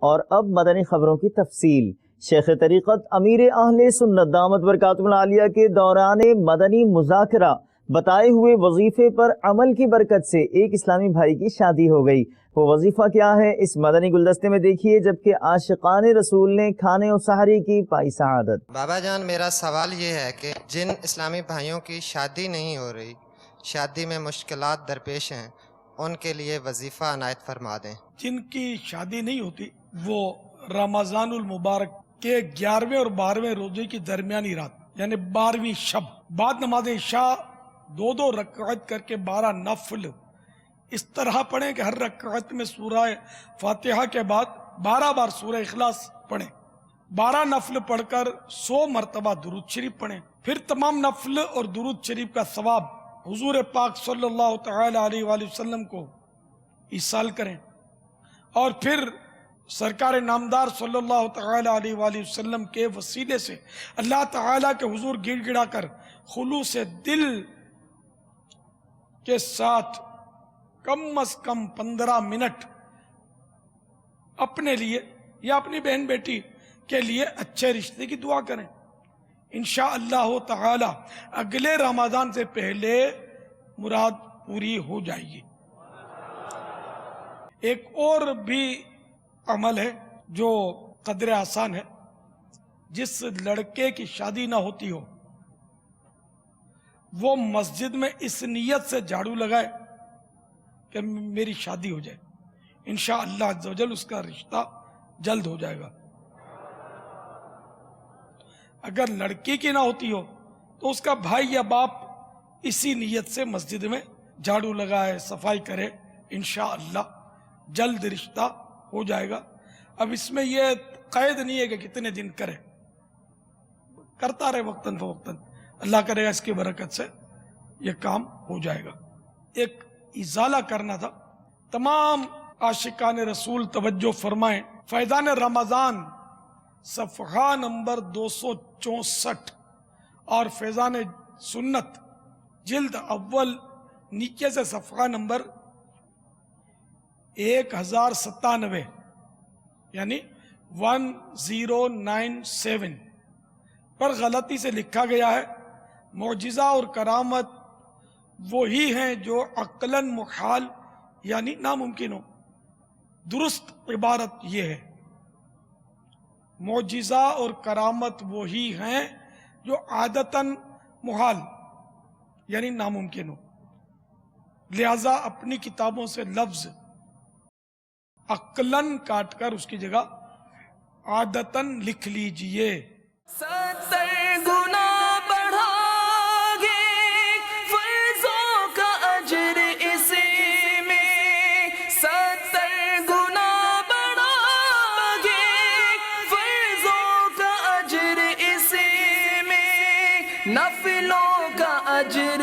اور اب مدنی خبروں کی تفصیل۔ شیخ طریقت امیر اہل سنت دامت برکاتہ العالیہ کے دوران مدنی مذاکرہ بتائے ہوئے وظیفے پر عمل کی برکت سے ایک اسلامی بھائی کی شادی ہو گئی۔ وہ وظیفہ کیا ہے اس مدنی گلدستے میں دیکھیے، جبکہ عاشقان رسول نے کھانے و سحری کی پائی سعادت۔ بابا جان، میرا سوال یہ ہے کہ جن اسلامی بھائیوں کی شادی نہیں ہو رہی، شادی میں مشکلات درپیش ہیں، ان کے لیے وظیفہ عنایت فرما دیں۔ جن کی شادی نہیں ہوتی وہ رمضان المبارک کے 11ویں اور 12ویں روزے کی درمیانی رات یعنی 12ویں شب بعد نماز عشاء 2 رکعت کر کے 12 نفل اس طرح پڑھیں کہ ہر رکعت میں سورہ فاتحہ کے بعد 12 بار سورہ اخلاص پڑھیں، 12 نفل پڑھ کر 100 مرتبہ درود شریف پڑھیں، پھر تمام نفل اور درود شریف کا ثواب حضور پاک صلی اللہ تعالی علیہ وآلہ وسلم کو ایصال کریں، اور پھر سرکار نامدار صلی اللہ تعالی علیہ وآلہ وسلم کے وسیلے سے اللہ تعالیٰ کے حضور گڑ گڑا کر خلوص دل کے ساتھ کم از کم 15 منٹ اپنے لیے یا اپنی بہن بیٹی کے لیے اچھے رشتے کی دعا کریں۔ انشاءاللہ تعالی اگلے رمضان سے پہلے مراد پوری ہو جائے گی۔ ایک اور بھی عمل ہے جو قدر آسان ہے، جس لڑکے کی شادی نہ ہوتی ہو وہ مسجد میں اس نیت سے جھاڑو لگائے کہ میری شادی ہو جائے، انشاءاللہ عز و جل اس کا رشتہ جلد ہو جائے گا۔ اگر لڑکی کی نہ ہوتی ہو تو اس کا بھائی یا باپ اسی نیت سے مسجد میں جھاڑو لگائے، صفائی کرے، انشاءاللہ جلد رشتہ ہو جائے گا۔ اب اس میں یہ قید نہیں ہے کہ کتنے دن کرے، کرتا رہے وقتاً فوقتاً، اللہ کرے گا اس کی برکت سے یہ کام ہو جائے گا۔ ایک ازالہ کرنا تھا، تمام عاشقان رسول توجہ فرمائیں، فیضان رمضان صفحہ نمبر 264 اور فیضان سنت جلد اول نیچے سے صفحہ نمبر 1097 یعنی 1097 پر غلطی سے لکھا گیا ہے معجزہ اور کرامت وہی ہیں جو عقلاً محال یعنی ناممکن ہو۔ درست عبارت یہ ہے، معجزہ اور کرامت وہی ہیں جو عادتاً محال یعنی ناممکن ہو، لہذا اپنی کتابوں سے لفظ عقلاً کاٹ کر اس کی جگہ عادتاً لکھ لیجئے۔ 70 گنا بڑھا گے فرضوں کا اجر اسی میں، 70 گنا بڑھا گے فرضوں کا اجر اسی میں، نفلوں کا اجر